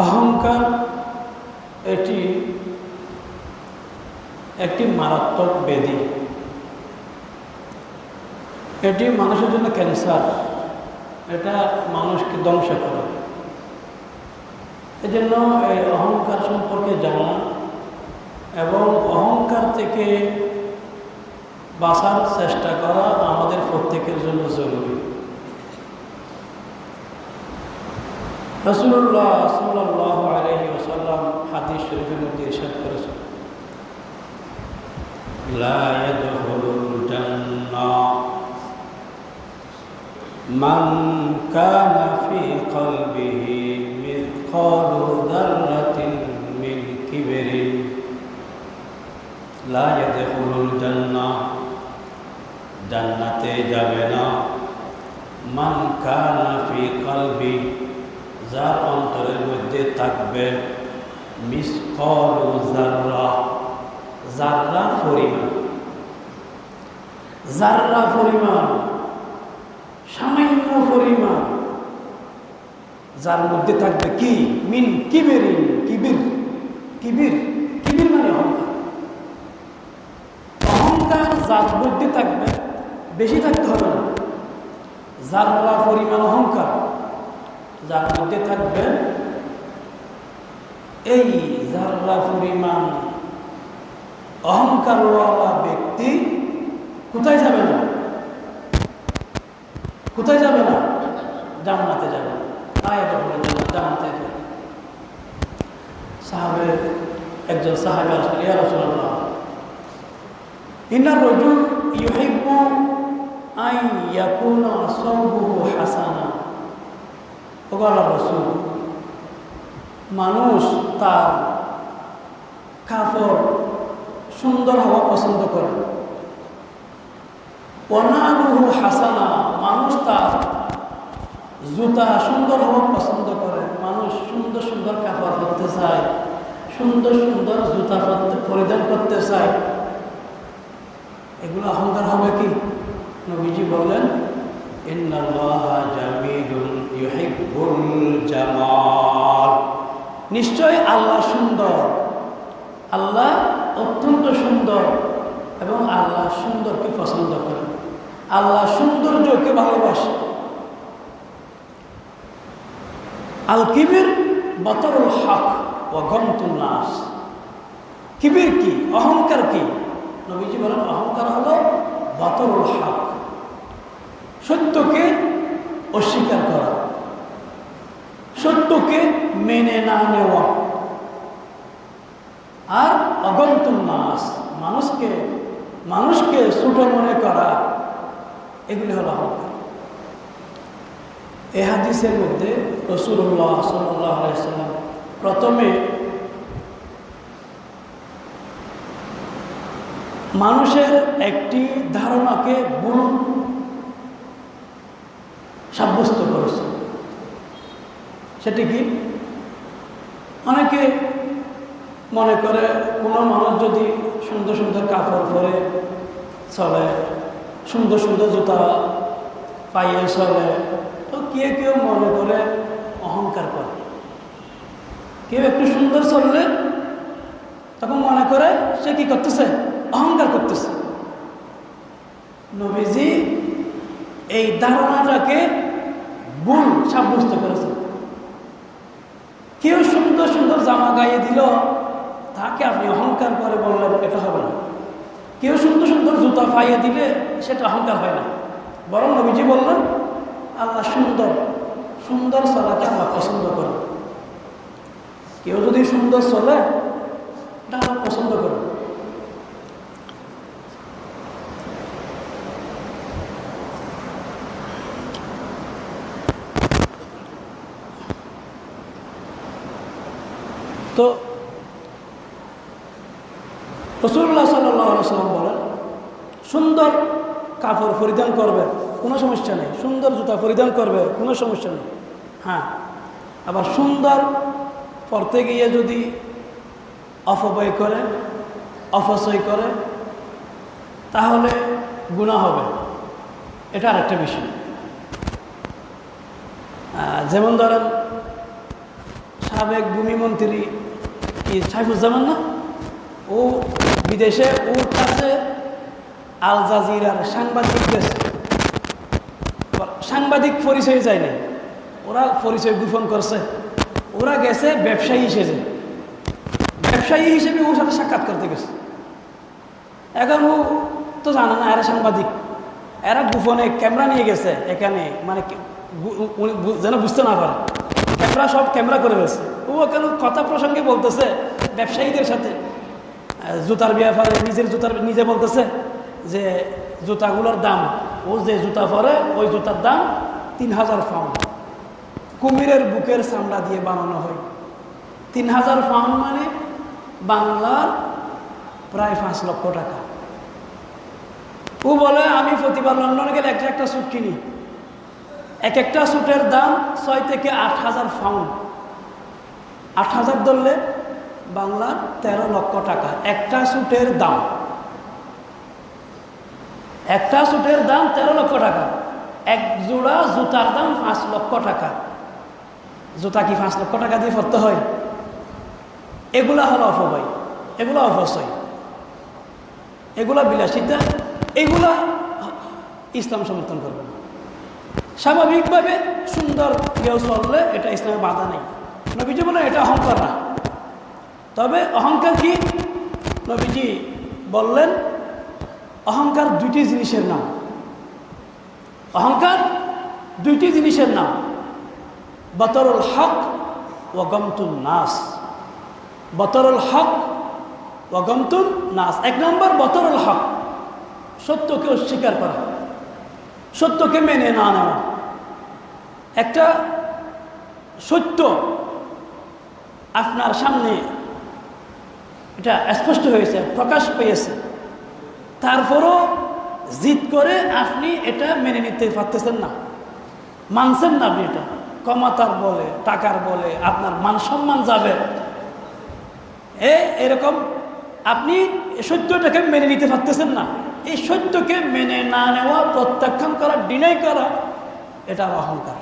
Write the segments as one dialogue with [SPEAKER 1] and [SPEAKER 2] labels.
[SPEAKER 1] অহংকার এটি একটি মারাত্মক ব্যাধি। এটি মানুষের জন্য ক্যান্সার। এটা মানুষকে ধ্বংস করে। এজন্য এই অহংকার সম্পর্কে জানা এবং অহংকার থেকে বাঁচার চেষ্টা করা আমাদের প্রত্যেকের জন্য জরুরি। রাসূলুল্লাহ সাল্লাল্লাহু আলাইহি ওয়াসাল্লাম হাদিস শরীফের মধ্যে ইরশাদ করেছেন, লা ইয়াদখুলুল জান্নাহ মান কানা ফি কলবিহি মিসকালু যাররাতিন মিন কিবরিন। লা ইয়াদখুলুল জান্নাহ, জান্নাতে যাবে না, মান কানা ফি কলবি, যার অন্তরের মধ্যে থাকবে মিসকালু যাররা, যাররা পরিমাণ, যাররা পরিমাণ, সামান্য পরিমাণ, যার মধ্যে থাকবে কি মিন কিবিরিন, কিবির, কিবির, কিবির মানে অহংকার। অহংকার যার মধ্যে থাকবে, বেশি থাকতে হবে না, যাররা পরিমাণ অহংকার যার মধ্যে থাকবে, এই যাররা পরিমাণ অহংকারওয়ালা ব্যক্তি কোথায় যাবে না? কোথায় যাবে না? জান্নাতে যাবে। জান্নাতে যাবে। একজন সাহাবী আসলেন, ইয়া রাসূলুল্লাহ, ইন্নার রাজুল ইউহিব্বু আন ইয়াকুনা সাওবুহু হাসানা। ও আল্লাহর রাসূল, মানুষ তার কাপড় সুন্দর হওয়া পছন্দ করে। ওয়ানালুহু হাসানা, মানুষ তার জুতা সুন্দর হওয়া পছন্দ করে। মানুষ সুন্দর সুন্দর কাপড় পরতে চায়, সুন্দর সুন্দর জুতা পরিধান করতে চায়। এগুলো অহংকার হবে কি? নবীজি বললেন, ইন্নাল্লাহা জামিলুন ইউহিব্বুল জামাল। নিশ্চয় আল্লাহ সুন্দর, আল্লাহ অত্যন্ত সুন্দর এবং আল্লাহ সুন্দরকে পছন্দ করেন। আল্লাহ সৌন্দর্যকে ভালোবাসে। আল কিবির বাতরুল হক ওয়া গমতুন নাস। কিবির কি? অহংকার কি? নবীজি বলেন, অহংকার হলো বাতরুল হক, সত্যকে অস্বীকার করা, সত্যকে মেনে না নেওয়া। আর অগন্তুন নাস, মানুষকে ছোট মনে করা, এগুলি হলো অহংকার। এই হাদিসের মধ্যে রাসূলুল্লাহ সাল্লাল্লাহু আলাইহি ওয়াসাল্লাম প্রথমে মানুষের একটি ধারণাকে ভুল সাব্যস্ত করেছে। সেটি কি? অনেকে মনে করে কোনো মানুষ যদি সুন্দর সুন্দর কাপড় পরে চলে, সুন্দর সুন্দর জুতা পাইয়ে চলে, তো কেউ মনে করে অহংকার করে। কেউ একটু সুন্দর চললে তখন মনে করে সে কি করতেছে? অহংকার করতেছে। নবীজি এই ধারণাটাকে ভুল সাব্যস্ত করেছে। কেউ সুন্দর সুন্দর জামা গায়ে দিল, তাকে আপনি অহংকার করে বললেন, এটা হবে না। কেউ সুন্দর সুন্দর জুতা পাইয়ে দিলে সেটা অহংকার হয় না। বরং নবীজি বললেন, আল্লাহ সুন্দর, সুন্দর চলাকে আল্লাহ পছন্দ করে। কেউ যদি সুন্দর চলে, এটা আল্লাহ পছন্দ করে। তো রাসূলুল্লাহ সাল্লাল্লাহু আলাইহি ওয়াসাল্লাম বলেন, সুন্দর কাপড় পরিধান করবে, কোনো সমস্যা নেই। সুন্দর জুতা পরিধান করবে, কোনো সমস্যা নেই। হ্যাঁ, আবার সুন্দর পরতে গিয়ে যদি অপব্যয় করে, অপচয় করে, তাহলে গুনাহ হবে। এটা আরেকটা বিষয়। যেমন ধরেন সাবেক ভূমিমন্ত্রী কি সাইফুজ্জামান না, ও বিদেশে ওর কাছে আল জাজিরার সাংবাদিক গেছে, সাংবাদিক পরিচয় যায় না, ওরা পরিচয় গোপন করছে, ওরা গেছে ব্যবসায়ী হিসেবে, ব্যবসায়ী হিসেবে ওর সাথে সাক্ষাৎ করতে গেছে। এখন ও তো জানে না এরা সাংবাদিক, এরা গোপনে ক্যামেরা নিয়ে গেছে এখানে, মানে যেন বুঝতে না পারে, ক্যামেরা সব ক্যামেরা করে গেছে। ও কেন কথা প্রসঙ্গে বলতেছে ব্যবসায়ীদের সাথে জুতার ব্যাপারে, নিজে বলতেছে যে জুতাগুলোর দাম, ও যে জুতা পরে ওই জুতার দাম 3000 পাউন্ড, কুমিরের বুকের চামড়া দিয়ে বানানো হয়। 3000 পাউন্ড মানে বাংলার প্রায় 5 লক্ষ টাকা। ও বলে আমি প্রতিবার লন্ডনে গেলে একটা স্যুট কিনি, একটা স্যুটের দাম 6 থেকে 8000 পাউন্ড, 8000 ধরলে বাংলার 13 লক্ষ টাকা। একটা স্যুটের দাম 13 লক্ষ টাকা। এক জোড়া জুতার দাম 5 লক্ষ টাকা। জুতা কি 5 লক্ষ টাকা দিয়ে পরতে হয়? এগুলা হলো অপব্যয়, এগুলা অপচয়, এগুলা বিলাসিতা, এগুলা ইসলাম সমর্থন করবে না। স্বাভাবিকভাবে সুন্দর কেউ চললে এটা ইসলামে বাধা নেই। নবীজি বলে এটা অহংকার না। তবে অহংকার কি? নবীজি বললেন অহংকার 2টি জিনিসের নাম। অহংকার 2টি জিনিসের নাম, বতরুল হক ও গমতুন নাস। বতরুল হক ও গমতুন নাস। 1 নম্বর বতরুল হক, সত্যকে অস্বীকার করা, সত্যকে মেনে না নেওয়া। একটা সত্য আপনার সামনে এটা স্পষ্ট হয়েছে, প্রকাশ পেয়েছে, তারপরও জিদ করে আপনি এটা মেনে নিতে পারতেছেন না, মানছেন না। আপনি এটা ক্ষমতার বলে, টাকার বলে আপনার মান সম্মান যাবে, এরকম আপনি সত্যটাকে মেনে নিতে পারতেছেন না। এই সত্যকে মেনে না নেওয়া, প্রত্যাখ্যান করা, ডিনাই করা, এটার অহংকার।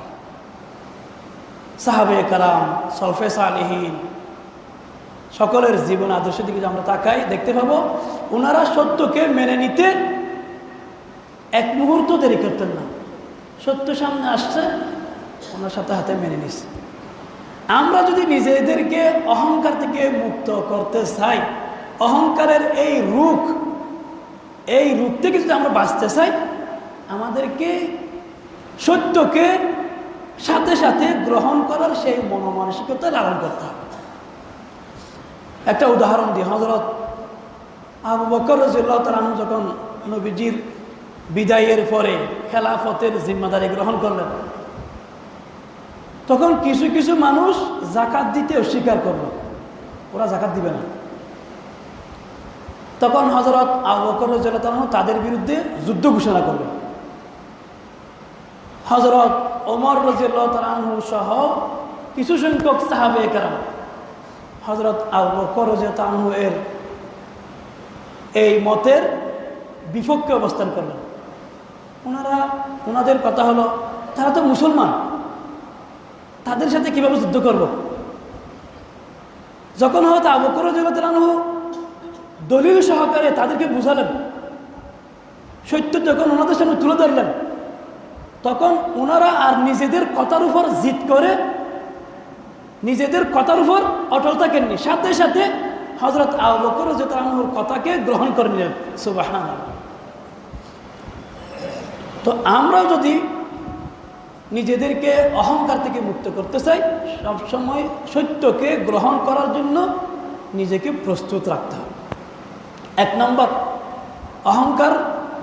[SPEAKER 1] সাহাবে কারাম, সলফে সালেহীন সকলের জীবন আদর্শের দিকে আমরা তাকাই, দেখতে পাবো ওনারা সত্যকে মেনে নিতে এক মুহূর্ত দেরি করতেন না। সত্য সামনে আসছে, ওনার সাথে হাতে মেনে নিচ্ছে। আমরা যদি নিজেদেরকে অহংকার থেকে মুক্ত করতে চাই, অহংকারের এই রূপ থেকে যদি আমরা বাঁচতে চাই, আমাদেরকে সত্যকে সাথে সাথে গ্রহণ করার সেই মনোমানসিকতা লালন করতে হবে। একটা উদাহরণ দিই, হযরত আবু বকর রাদিয়াল্লাহু তাআলা আনহু যখন নবীজির বিদায়ের পরে খেলাফতের জিম্মাদারি গ্রহণ করলেন, তখন কিছু কিছু মানুষ যাকাত দিতে অস্বীকার করল, ওরা যাকাত দিবে না। তখন হযরত আবু বকর রাদিয়াল্লাহু তাআলা আনহু তাদের বিরুদ্ধে যুদ্ধ ঘোষণা করলেন। হযরত ওমর রাদিয়াল্লাহু তাআলা আনহু সহ কিছু সংখ্যক সাহাবে কেরাম হযরত আবু বকর রাদিয়াল্লাহু তাআলা আনহু এর এই মতের বিপক্ষে অবস্থান করলেন। ওনাদের কথা হলো, তারা তো মুসলমান, তাদের সাথে কিভাবে যুদ্ধ করব? যখন হয়তো আবু বকর রাদিয়াল্লাহু তাআলা আনহু দলিল সহকারে তাদেরকে বুঝালেন, সত্য যখন ওনাদের সামনে তুলে ধরলেন, তখন ওনারা আর নিজেদের কথার উপর জিদ করে নিজেদের কথার উপর অটল থাকেননি, সাথে সাথে হযরত আবু বকর রাদিয়াল্লাহু আনহুর কথাকে গ্রহণ করে নিলেন। সুবহানাল্লাহ। তো আমরাও যদি নিজেদেরকে অহংকার থেকে মুক্ত করতে চাই, সবসময় সত্যকে গ্রহণ করার জন্য নিজেকে প্রস্তুত রাখতে হবে। 1 নম্বর অহংকার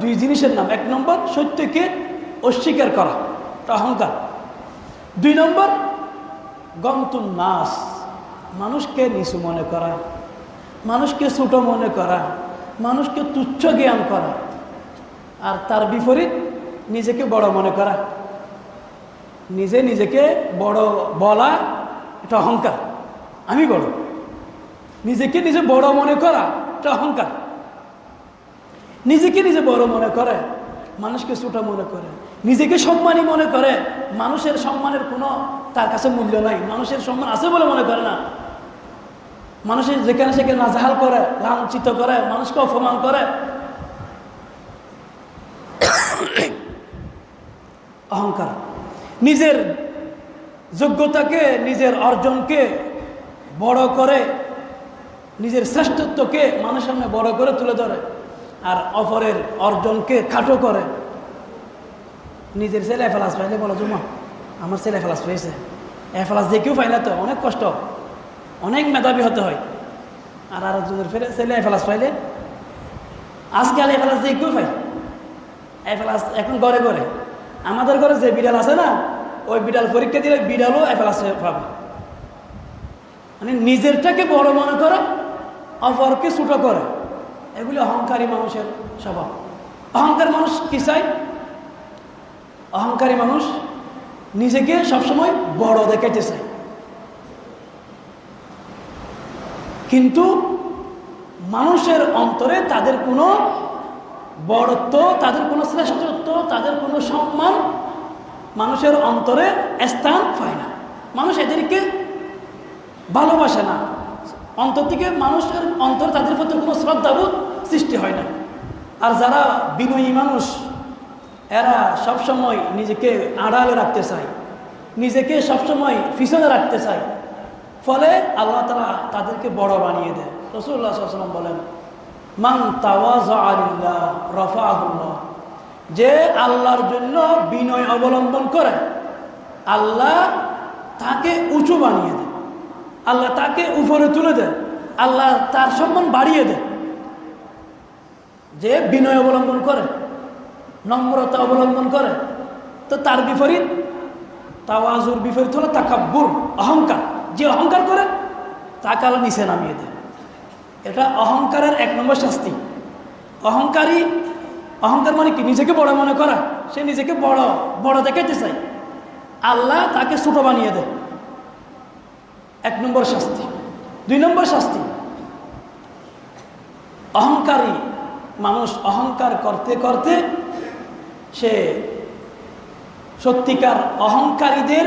[SPEAKER 1] 2 জিনিসের নাম। 1 নম্বর সত্যকে অস্বীকার করা, এটা অহংকার। 2 নম্বর গমতুন নাস, মানুষকে নিচু মনে করা, মানুষকে ছোট মনে করা, মানুষকে তুচ্ছ জ্ঞান করা, আর তার বিপরীত নিজেকে বড় মনে করা, নিজেকে বড় বলা, এটা অহংকার। আমি বড়, নিজেকে নিজে বড় মনে করা, এটা অহংকার। নিজেকে নিজে বড় মনে করে মানুষকে ছোট মনে করে, নিজেকে সম্মানী মনে করে। মানুষের সম্মানের কোনো তার কাছে মূল্য নাই, মানুষের সম্মান আছে বলে মনে করে না। মানুষের যেখানে সেখানে নাজাহাল করে, লাঞ্ছিত করে, মানুষকে অপমান করে। অহংকার নিজের যোগ্যতাকে, নিজের অর্জনকে বড় করে, নিজের শ্রেষ্ঠত্বকে মানুষের সামনে বড় করে তুলে ধরে, আর অপরের অর্জনকে খাটো করে। নিজের ছেলে এফেলাস পাইলে বলো জুমা আমার ছেলে এফেলাস পেয়েছে, এফেলাস যে কেউ পাই না, তো অনেক কষ্ট, অনেক মেধাবী হতে হয়। আর আরেকজনের ছেলে এফেলাস পাইলে, আজকাল এফেলাস যে কেউ পাই, এফেলাস এখন ঘরে ঘরে। আমাদের ঘরে যে বিড়াল আছে না, ওই বিড়াল পরীক্ষা দিলে বিড়ালও এফেলাস পাবে। মানে নিজেরটাকে বড় মনে করে, অপরকে ছোট করে, এগুলি অহংকারী মানুষের স্বভাব। অহংকার মানুষ কি চায়? অহংকারী মানুষ নিজেকে সবসময় বড় দেখাইতে চায়, কিন্তু মানুষের অন্তরে তাদের কোনো বড়ত্ব, তাদের কোনো শ্রেষ্ঠত্ব, তাদের কোনো সম্মান মানুষের অন্তরে স্থান পায় না। মানুষ এদেরকে ভালোবাসে না, অন্তর থেকে মানুষের অন্তর তাদের প্রতি কোনো শ্রদ্ধাবোধ সৃষ্টি হয় না। আর যারা বিনয়ী মানুষ, এরা সবসময় নিজেকে আড়ালে রাখতে চায়, নিজেকে সবসময় পিছনে রাখতে চায়। ফলে আল্লাহ তাআলা তাদেরকে বড় বানিয়ে দেয়। রাসূলুল্লাহ সাল্লাল্লাহু আলাইহি ওয়াসাল্লাম বলেন, মান তাওয়াযা লিল্লাহ রাফাহুল্লাহ, যে আল্লাহর জন্য বিনয় অবলম্বন করে, আল্লাহ তাকে উঁচু বানিয়ে দেয়, আল্লাহ তাকে উপরে তুলে দেয়, আল্লাহ তার সম্মান বাড়িয়ে দেয়। যে বিনয় অবলম্বন করে, নম্রতা অবলম্বন করে, তো তার বিপরীত, তাওয়াজুর বিপরীত হলো তাকাব্বুর, অহংকার। যে অহংকার করে তাকে আল্লাহ নিচে নামিয়ে দেয়। এটা অহংকারের 1 নম্বর শাস্তি। অহংকার মানে কি? নিজেকে বড় মনে করা। সে নিজেকে বড় দেখাইতে চায়, আল্লাহ তাকে ছোট বানিয়ে দেয়। 1 নম্বর শাস্তি। 2 নম্বর শাস্তি, অহংকারী মানুষ অহংকার করতে করতে সে সত্যিকার অহংকারীদের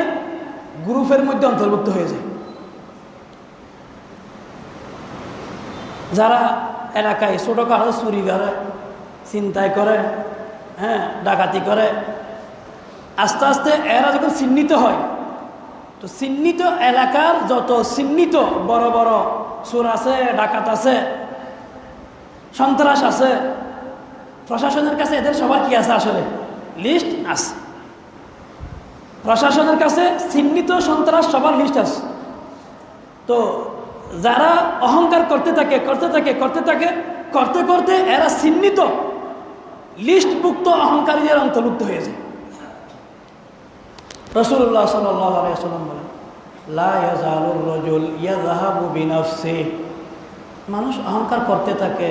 [SPEAKER 1] গ্রুপের মধ্যে অন্তর্ভুক্ত হয়ে যায়। যারা এলাকায় ছোটখাটো চুরি করে, ছিনতাই করে, ডাকাতি করে, আস্তে আস্তে এরা যখন চিহ্নিত হয়, তো চিহ্নিত এলাকার যত চিহ্নিত বড় বড় চোর আছে, ডাকাত আছে, সন্ত্রাস আছে, প্রশাসনের কাছে এদের সবার কি আছে? আসলে লিস্ট আছে। প্রশাসনের কাছে চিহ্নিত সন্ত্রাস সবার লিস্ট আছে। তো যারা অহংকার করতে থাকে করতে করতে এরা চিহ্নিত লিস্টভুক্ত অহংকারীদের অন্তর্ভুক্ত হয়ে যায়। রাসূলুল্লাহ সাল্লাল্লাহু আলাইহি ওয়াসাল্লাম বলেন, লা ইয়াজালুর রাজুল ইয়াযহাবু বিনাফসিহি, মানুষ অহংকার করতে থাকে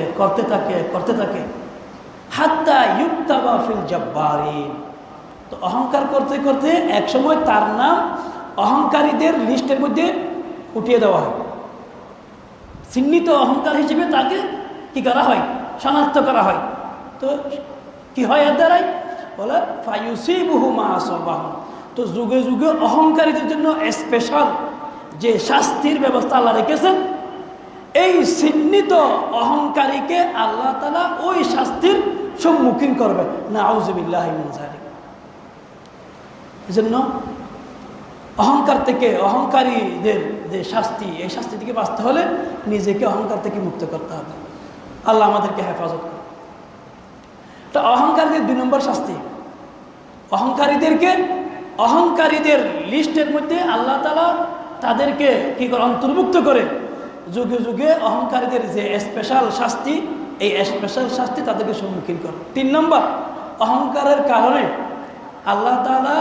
[SPEAKER 1] হাত্তা ইউক্তাবা ফিল জাব্বারিন। তো অহংকার করতে করতে একসময় তার নাম অহংকারীদের লিস্টের মধ্যে উঠিয়ে দেওয়া হয়। চিহ্নিত অহংকার হিসেবে তাকে কি করা হয়? শনাক্ত করা হয়। তো কি হয় এর দ্বারাই? বলে ফায়ুসিবুহু মা আসাবাহু। তো যুগে যুগে অহংকারীদের জন্য স্পেশাল যে শাস্তির ব্যবস্থা আল্লাহ রেখেছেন, এই চিহ্নিত অহংকারীকে আল্লাহ তাআলা ওই শাস্তির সম্মুখীন করবে। নাউযুবিল্লাহি মিন যালিক। এজন্য অহংকার থেকে, অহংকারীদের যে শাস্তি, এই শাস্তি থেকে বাঁচতে হলে নিজেকে অহংকার থেকে মুক্ত করতে হবে। আল্লাহ আমাদেরকে হেফাজত করে। তো অহংকারীদের 2 নম্বর শাস্তি, অহংকারীদের লিস্টের মধ্যে আল্লাহ তাআলা তাদেরকে কি করে? অন্তর্ভুক্ত করে যুগে যুগে অহংকারীদের যে স্পেশাল শাস্তি, এই স্পেশাল শাস্তি তাদেরকে সম্মুখীন করে। 3 নম্বর, অহংকারের কারণে আল্লাহ তাআলা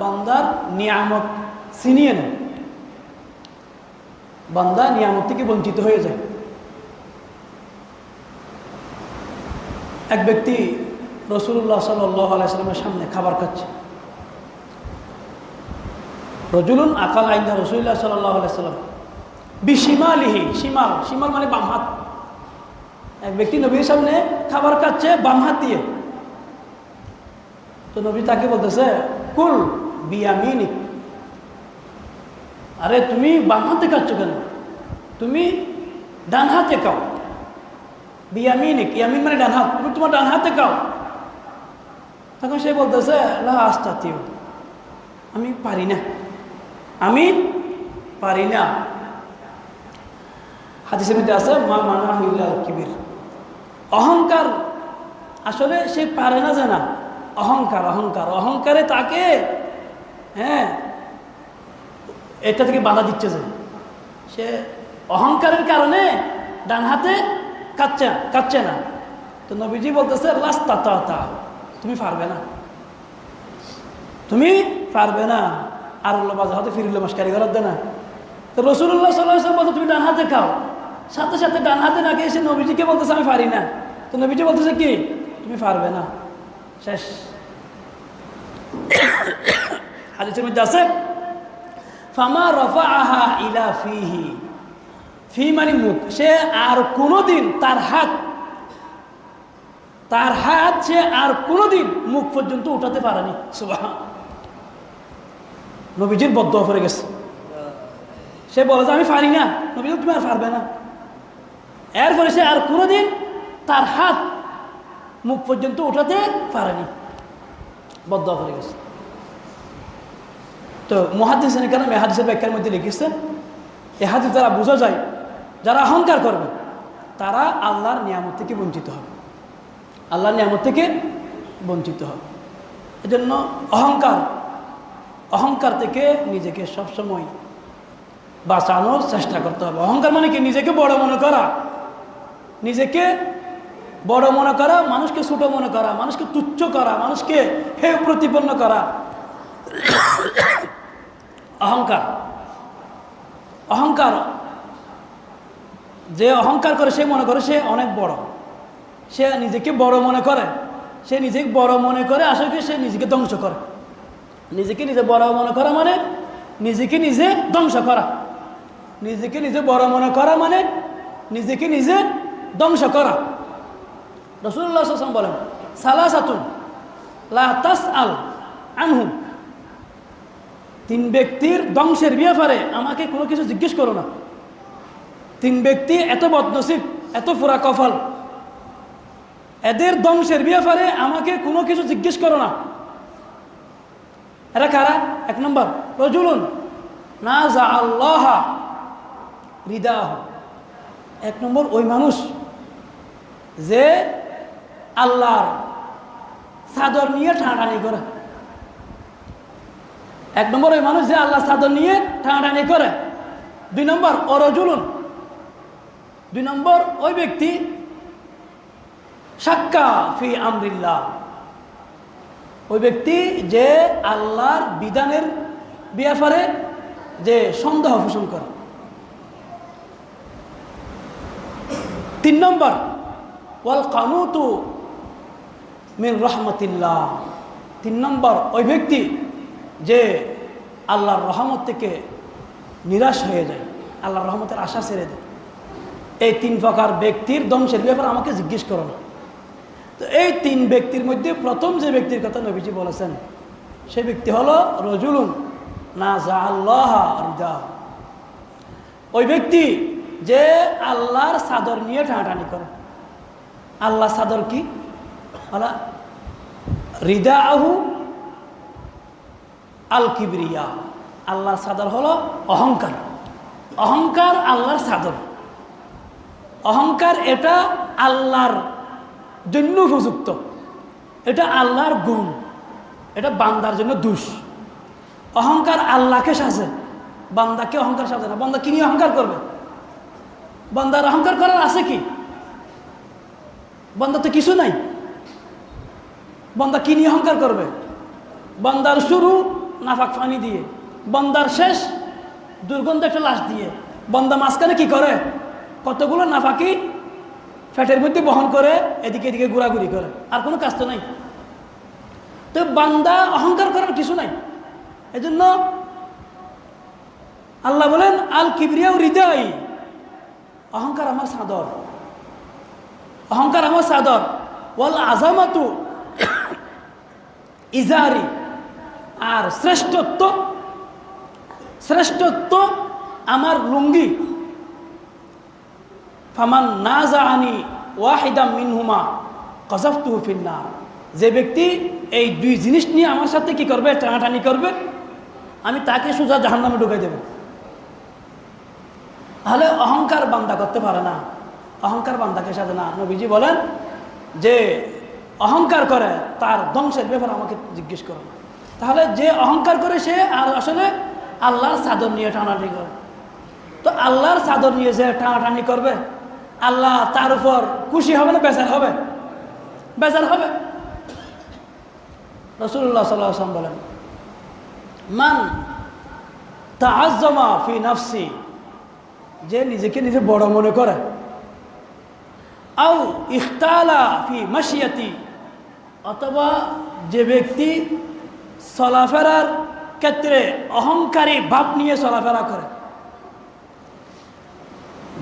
[SPEAKER 1] বান্দার নিয়ামত ছিনিয়ে নেন, বান্দা নিয়ামত থেকে বঞ্চিত হয়ে যায়। এক ব্যক্তি রাসূলুল্লাহ সাল্লাল্লাহু আলাইহি ওয়াসাল্লামের সামনে খাবার খাচ্ছে। রাজুলুন আকাল আইন্দা রাসূলুল্লাহ সাল্লাল্লাহু আলাইহি ওয়াসাল্লাম বিশিমালিহি, শিমাল মানে বাম হাত। এক ব্যক্তি নবীর সামনে খাবার খাচ্ছে বাম হাত দিয়ে। তো নবী তাকে বলতেছে কুল বিয়ামিনিক, আরে তুমি বাম হাতে খাচ্ছ কেন, তুমি ডান হাতে খাও। বিয়ামিনিক, ইয়ামিন মানে ডান হাত, তুমি তোমার ডান হাতে খাও। তখন সে বলতেছে লা আস্তাতিউ, আমি পারি না, আমি পারি না। হাদিসের মধ্যে আছে মা মানাহু ইল্লাল কিবির, অহংকার, আসলে সে পারে না যে না, অহংকার অহংকার অহংকারে তাকে এটা থেকে বাধা দিচ্ছে, যে সে অহংকারের কারণে ডান হাতে কাচ্ছে না। তো নবীজি বলতেছে লাস্তাতা, তুমি পারবে না, তুমি পারবে না। আর বাজা হাতে ফিরিল মাস কারিগর দে না। তো রসুল্লাহ সাল্লাল্লাহু আলাইহি ওয়াসাল্লাম বলতে তুমি ডান হাতে খাও, সাথে সাথে ডান হাতে না খেয়ে এসে নবীজিকে বলতেছে আমি পারি না। তো নবীজি বলতেছে কি, তুমি পারবে না, শেষ। হাদিসের মধ্যে আছে ফামা রাফাআহা ইলা ফিহি, ফি মানে মুখ, সে আর কোনোদিন তার হাত সে আর কোনোদিন মুখ পর্যন্ত উঠাতে পারেনি। সুবহান, নবীজির বদদোয়া পড়ে গেছে। সে বলে যে আমি পারি না, নবীজি তুমি আর পারবে না। এরপরে সে আর কোনোদিন তার হাত মুখ পর্যন্ত উঠাতে পারেনি, বদদোয়া পড়ে গেছে। তো মুহাদ্দিসিন কেরাম এই হাদিসের ব্যাখ্যার মধ্যে লিখেছেন, এই হাদিস দ্বারা বোঝা যায় যারা অহংকার করবে তারা আল্লাহর নিয়ামত থেকে বঞ্চিত হবে, আল্লাহর নিয়ামত থেকে বঞ্চিত হবে। এজন্য অহংকার থেকে নিজেকে সবসময় বাঁচানোর চেষ্টা করতে হবে। অহংকার মানে কি, নিজেকে বড় মনে করা, নিজেকে বড় মনে করা, মানুষকে ছোট মনে করা, মানুষকে তুচ্ছ করা, মানুষকে হেয় প্রতিপন্ন করা। অহংকার যে অহংকার করে সে মনে করে সে অনেক বড়, সে নিজেকে বড় মনে করে, সে নিজেকে বড় মনে করে, আসলে সে নিজেকে ধ্বংস করে। নিজেকে নিজে বড় মনে করা মানে নিজেকে নিজে ধ্বংস করা, নিজেকে নিজে বড় মনে করা মানে নিজেকে নিজে ধ্বংস করা। রাসূলুল্লাহ সাল্লাল্লাহু আলাইহি ওয়াসাল্লাম বলেন সালাসাতুন লা তাসআল আনহুম, তিন ব্যক্তির ধ্বংসের ব্যাপারে আমাকে কোনো কিছু জিজ্ঞেস করো না। তিন ব্যক্তি এত বদনসিব, এত পুরা কপাল, এদের ধ্বংসের ব্যাপারে আমাকে কোনো কিছু জিজ্ঞেস করো না। এরা কারা? এক নম্বর রাজুলুন নাযা আল্লাহ রিদাহু, এক নম্বর ওই মানুষ যে আল্লাহর চাদর নিয়ে টানাটানি করে। এক নম্বর ওই মানুষ যে আল্লাহর চাদর নিয়ে টানাটানি করে। দুই নম্বর অরজুলুন, দুই নম্বর ওই ব্যক্তি শাক্কা ফি আমরিল্লাহ, ওই ব্যক্তি যে আল্লাহর বিধানের ব্যাপারে যে সন্দেহ পোষণ করে। তিন নম্বর ওয়াল কানুতু মিন রাহমাতিল্লাহ, তিন নম্বর ওই ব্যক্তি যে আল্লাহর রহমত থেকে নিরাশ হয়ে যায়, আল্লাহর রহমতের আশা ছেড়ে দেয়। এই তিন প্রকার ব্যক্তির ধ্বংসের ব্যাপারে আমাকে জিজ্ঞেস করো না। তো এই তিন ব্যক্তির মধ্যে প্রথম যে ব্যক্তির কথা নবীজি বলেছেন সে ব্যক্তি হলো রজুলুন নাযা আল্লাহ রিদাহু, ওই ব্যক্তি যে আল্লাহর চাদর নিয়ে টানাটানি করে। আল্লাহর চাদর কি? রিদাহু আল কিবরিয়া, আল্লাহর চাদর হলো অহংকার। অহংকার আল্লাহর চাদর। অহংকার এটা আল্লাহর জন্য উপযুক্ত, এটা আল্লাহর গুণ, এটা বান্দার জন্য দোষ। অহংকার আল্লাহকে সাজে, বান্দাকে অহংকার সাজে না। বান্দা কি নিয়ে অহংকার করবে? বান্দার অহংকার করার আছে কি? বান্দা তো কিছু নাই, বান্দা কি নিয়ে অহংকার করবে? বান্দার শুরু নাফাক পানি দিয়ে, বান্দার শেষ দুর্গন্ধ একটা লাশ দিয়ে, বান্দা মাঝখানে কি করে? কতগুলো নাফাকি ফ্যাটের মধ্যে বহন করে এদিকে এদিকে ঘোরাঘুরি করে, আর কোনো কাজ তো নাই। তো বান্দা অহংকার করার কিছু নাই। এজন্য আল্লাহ বলেন আল কিবরিয়াউ রিদাই, অহংকার আমার চাদর, অহংকার আমার চাদর। ওয়াল আযামাতু ইজারি, আর শ্রেষ্ঠত্ব আমার লুঙ্গি। ফামান নাযাআনি ওয়াহিদাম মিনহুমা কাযাফতুহু ফিন্নার। যে ব্যক্তি এই দুই জিনিস নিয়ে আমার সাথে কি করবে, টানাটানি করবে, আমি তাকে সোজা জাহান্নামে ঢুকাই দেব। তাহলে অহংকার বান্দা করতে পারে না, অহংকার বান্দাকে সাথে না। নবীজি বলেন যে অহংকার করে তার ধ্বংসের ব্যাপারে আমাকে জিজ্ঞেস করো না। তাহলে যে অহংকার করে সে আর আসলে আল্লাহর চাদর নিয়ে টানাটানি করে। তো আল্লাহর চাদর নিয়ে যে টানাটানি করবে, আল্লাহ তার উপর খুশি হবে না বেজার হবে? বেজার হবে। রাসূলুল্লাহ সাল্লাল্লাহু আলাইহি ওয়াসাল্লাম বলেন, মান তাআজ্জামা ফি নাফসি, যে নিজেকে নিজে বড় মনে করে, আও ইখতালা ফি মাশিয়াতি, অথবা যে ব্যক্তি চলাফেরার ক্ষেত্রে অহংকারী ভাব নিয়ে চলাফেরা করে,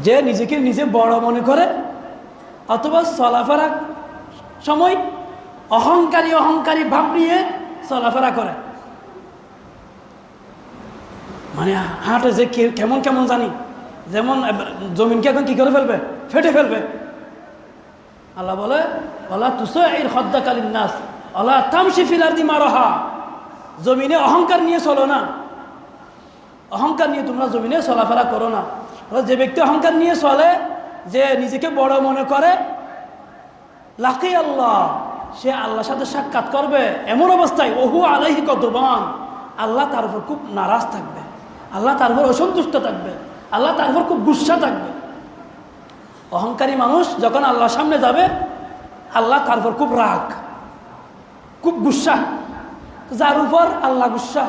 [SPEAKER 1] যে নিজেকে নিজে বড় মনে করে অথবা চলাফেরার সময় অহংকারী ভাব নিয়ে চলাফেরা করে, মানে হাঁটে যে কেমন কেমন জানি, যেমন জমিনকে এখন কি করে ফেলবে, ফেটে ফেলবে। আল্লাহ বলে ওয়ালা তুসাইর খাদ্দাকা লিন্নাস ওয়ালা তামশি ফিল আরদি মারহা, জমিনে অহংকার নিয়ে চলো না, অহংকার নিয়ে তোমরা জমিনে চলাফেরা করো না। যে ব্যক্তি অহংকার নিয়ে চলে, যে নিজেকে বড় মনে করে, লাকি আল্লাহ, সে আল্লাহর সাথে সাক্ষাৎ করবে এমন অবস্থায় ওহু আলাইহি গদবান, আল্লাহ তার উপর খুব নারাজ থাকবে, আল্লাহ তার উপর অসন্তুষ্ট থাকবে, আল্লাহ তার উপর খুব গুসা থাকবে। অহংকারী মানুষ যখন আল্লাহর সামনে যাবে, আল্লাহ তার উপর খুব রাগ, খুব গুসা। যার উপর আল্লাহ গুসা,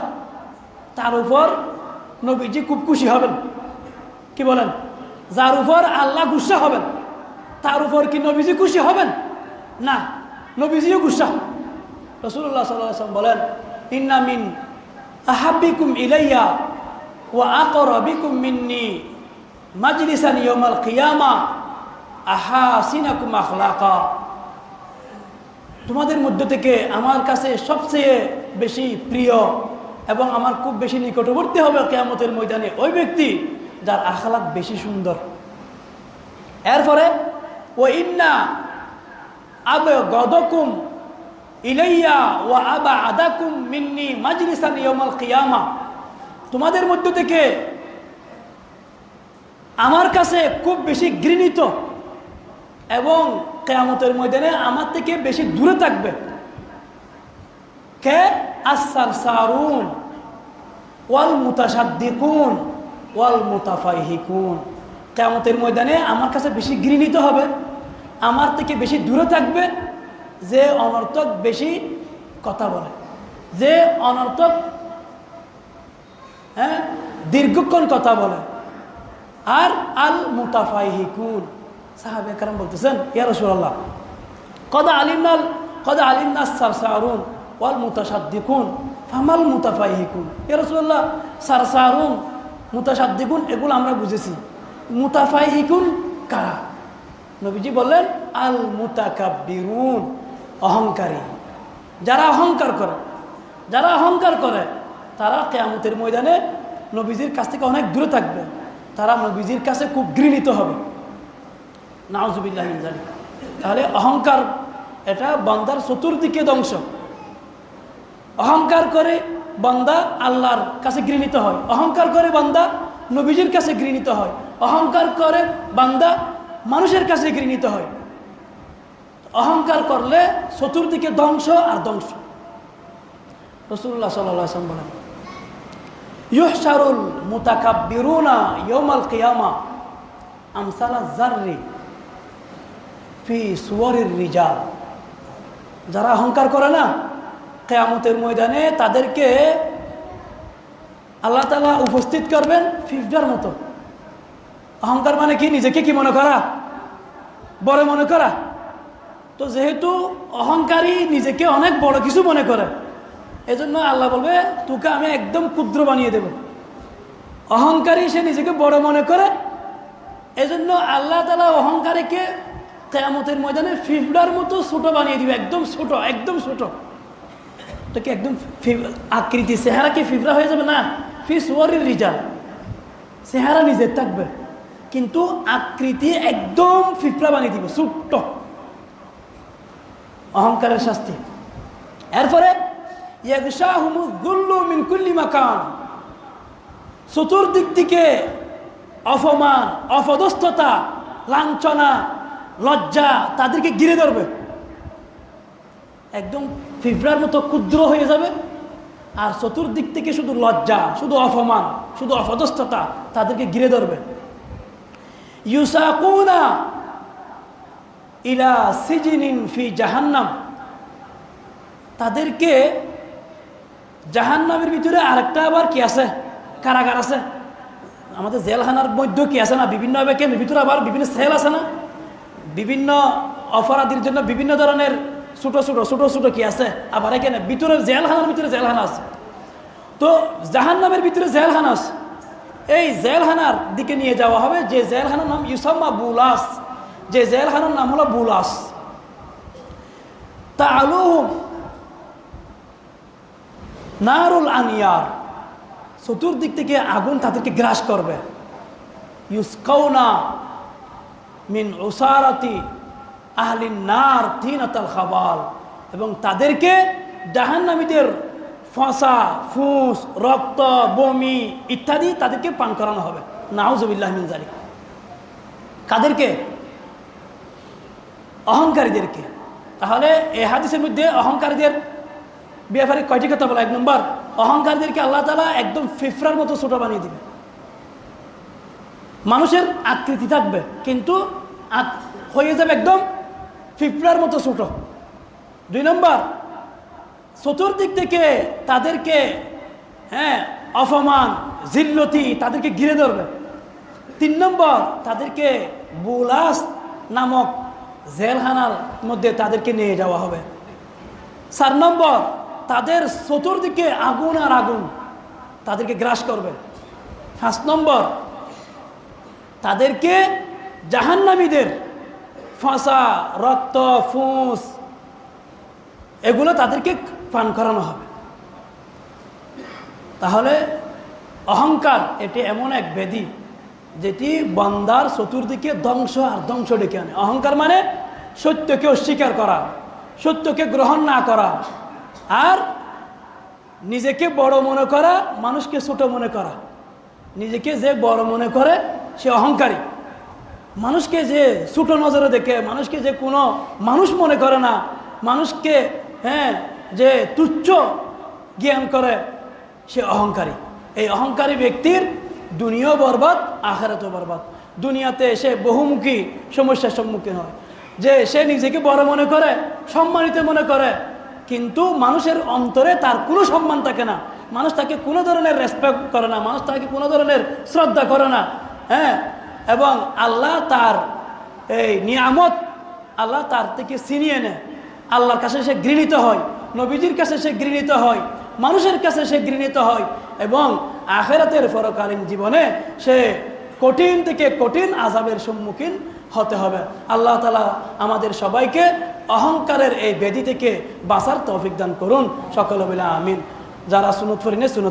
[SPEAKER 1] তার উপর নবীজি খুব খুশি হবেন। কি বলেন? যার উপর আল্লাহ গুসা হবেন, তার উপর কি নবীজি খুশি হবেন? না, নবীজিও গুসা। রাসূলুল্লাহ সাল্লাল্লাহু আলাইহি ওয়াসাল্লাম বলেন, ইন্না মিন আহাব্বিকুম ইলাইয়া ওয়া আকরাবিকুম মিন্নি মাজলিসান ইয়াউমাল কিয়ামা আহাসিনাকুম আখলাকা। তোমাদের মধ্য থেকে আমার কাছে সবচেয়ে বেশি প্রিয় এবং আমার খুব বেশি নিকটবর্তী হবে কিয়ামতের ময়দানে ওই ব্যক্তি যার আখলাক বেশি সুন্দর। এরপরে ও ইন্না আবগাদাকুম ইলাইয়া ওয়া আবআদাকুম মিন্নি মাজলিসান ইয়াউমাল কিয়ামা, তোমাদের মধ্য থেকে আমার কাছে খুব বেশি ঘৃণিত এবং কিয়ামতের ময়দানে আমার থেকে বেশি দূরে থাকবে কে? আস-সারসারুন ওয়াল মুতাসাদ্দিকুন ওয়াল মুতাফাইহিকুন। কিয়ামতের ময়দানে আমার কাছে বেশি ঘৃণিত হবে, আমার থেকে বেশি দূরে থাকবে যে অনর্থক বেশি কথা বলে, যে অনর্থক দীর্ঘক্ষণ কথা বলে। আর আল মুতাফাইহিকুন, সাহাবায়ে কেরাম বলতেছেন, ইয়া রাসূলুল্লাহ কদ আলিমনা সারসারুন ওয়াল মুতাসাদ্দিকুন ফামাল মুতাফাইহিকুন। ইয়া রাসূলুল্লাহ, সারসারুন মুতাসাদ্দিকুন এগুলো আমরা বুঝেছি, মুতাফাইহিকুন কারা? নবীজি বললেন আল মুতাকাব্বিরুন, অহংকারী। যারা অহংকার করে তারা কিয়ামতের ময়দানে নবীজির কাছ থেকে অনেক দূরে থাকবে, তারা নবীজির কাছে খুব ঘৃণিত হবে। নাউজুবিল্লাহি মিন যালিক। তাহলে অহংকার এটা বান্দার চতুর্দিকে ধ্বংস। অহংকার করে বান্দা আল্লাহর কাছে ঘৃণিত হয়, অহংকার করে বান্দা নবীজির কাছে ঘৃণিত হয়, অহংকার করে বান্দা মানুষের কাছে ঘৃণিত হয়। অহংকার করলে চতুর্দিকে ধ্বংস আর ধ্বংস। রাসূলুল্লাহ সাল্লাল্লাহু আলাইহি ওয়াসাল্লাম বলেন, ইউহশারুল মুতাকাব্বিরুনা ইয়াউমাল কিয়ামা আমসালা যাররি ফি সুওয়ারির রিজাল। যারা অহংকার করে না, কিয়ামতের ময়দানে তাদেরকে আল্লাহ তাআলা উপস্থিত করবেন ফিফডার মতো। অহংকার মানে কি? নিজেকে কি মনে করা? বড় মনে করা। তো যেহেতু অহংকারী নিজেকে অনেক বড় কিছু মনে করে, এজন্য আল্লাহ বলবে তোকে আমি একদম ক্ষুদ্র বানিয়ে দেব। অহংকারী সে নিজেকে বড় মনে করে, এজন্য আল্লাহ তাআলা অহংকারীকে কিয়ামতের ময়দানে ফিফডার মতো ছোট বানিয়ে দিবে, একদম ছোট। তো কি একদম আকৃতি চেহারা কি ফিফরা হয়ে যাবে না, ফিস ওয়ারির রিজাল, চেহারা নিজের থাকবে কিন্তু আকৃতি একদম ফিফরা বানিয়ে দিব, ছোট্ট। অহংকারের শাস্তি। এরপরে ইয়াগশাহুমুয যুল্লু মিন কুল্লি মাকান, চতুর্দিক থেকে অপমান, অপদস্থতা, লাঞ্ছনা, লজ্জা তাদেরকে ঘিরে ধরবে, একদম ফিফরার মতো ক্ষুদ্র হয়ে যাবে। আর চতুর্দিক থেকে শুধু লজ্জা, শুধু অপমান, শুধু অপদস্থতা তাদেরকে ঘিরে ধরবে। ইউসাকুনা ইলা সিজিনিন ফি জাহান্নাম, তাদেরকে জাহান্নামের ভিতরে আরেকটা আবার কি আছে, কারাগার আছে। আমাদের জেলখানার মধ্যে কি আছে না, বিভিন্নভাবে কেন ভিতরে আবার বিভিন্ন সেল আছে না, বিভিন্ন অপরাধীর জন্য বিভিন্ন ধরনের ছোটো ছোটো ছোটো ছোটো কি আছে। আবার এখানে ভিতরে জেলখানার ভিতরে জেলখানা আছে। তো জাহান্নামের ভিতরে জেলখানা আছে, এই জেলখানার দিকে নিয়ে যাওয়া হবে। যে জেলখানার নাম ইউসাম্মা বুলাস, যে জেলখানার নাম হলো বুলাস। তাআলুহুম নারুল আনিয়ার, চতুর্দিক থেকে আগুন তাদেরকে গ্রাস করবে। ইউসকাউনা মিন উসারাতি আহলিন নার তিনাতাল খাবাল, এবং তাদেরকে জাহান্নামীদের ফাঁসা, ফুঁস, রক্ত, বমি ইত্যাদি তাদেরকে পান করানো হবে। নাউযুবিল্লাহ মিন যালিক। কাদেরকে? অহংকারীদেরকে। তাহলে এই হাদিসের মধ্যে অহংকারীদের ব্যাপারে কয়টি কথা বলা? 1 নম্বর, অহংকারীদেরকে আল্লাহ তাআলা একদম ফিফরার মতো ছোট বানিয়ে দিবে। মানুষের আকৃতি থাকবে কিন্তু হয়ে যাবে একদম ফিফরার মতো ছোট। 2 নম্বর, চতুর্দিক থেকে তাদেরকে অপমান, জিল্লতি তাদেরকে ঘিরে ধরবে। 3 নম্বর, তাদেরকে বুলাস নামক জেলখানার মধ্যে তাদেরকে নিয়ে যাওয়া হবে। 4 নম্বর, তাদের চতুর্দিকে আগুন আর আগুন তাদেরকে গ্রাস করবে। 5 নম্বর, তাদেরকে জাহান্নামীদের ফাঁসা, রক্ত, ফুঁস এগুলো তাদেরকে পান করানো হবে। তাহলে অহংকার এটি এমন এক ব্যাধি যেটি বান্দার চতুর্দিকে ধ্বংস আর ধ্বংস ডেকে আনে। অহংকার মানে সত্যকে অস্বীকার করা, সত্যকে গ্রহণ না করা, আর নিজেকে বড় মনে করা, মানুষকে ছোট মনে করা। নিজেকে যে বড় মনে করে সে অহংকারী, মানুষকে যে ছোট নজরে দেখে, মানুষকে যে কোনো মানুষ মনে করে না, মানুষকে যে তুচ্ছ জ্ঞান করে সে অহংকারী। এই অহংকারী ব্যক্তির দুনিয়াও বরবাদ, আখিরাতও বরবাদ। দুনিয়াতে সে বহুমুখী সমস্যার সম্মুখীন হয়, যে সে নিজেকে বড় মনে করে, সম্মানিত মনে করে, কিন্তু মানুষের অন্তরে তার কোনো সম্মান থাকে না, মানুষ তাকে কোনো ধরনের রেসপেক্ট করে না, মানুষ তাকে কোনো ধরনের শ্রদ্ধা করে না। এবং আল্লাহ তার এই নিয়ামত আল্লাহ তার থেকে ছিনিয়ে নেয়। আল্লাহর কাছে সে ঘৃণিত হয়, নবীজির কাছে সে ঘৃণিত হয়, মানুষের কাছে সে ঘৃণিত হয়, এবং আখিরাতের পরকালীন জীবনে সে কঠিন থেকে কঠিন আযাবের সম্মুখীন হতে হবে। আল্লাহ তাআলা আমাদের সবাইকে অহংকারের এই ব্যাধি থেকে বাঁচার তৌফিক দান করুন। সকলে বলে আমিন। যারা সুন্নত পড়েন সুন্নত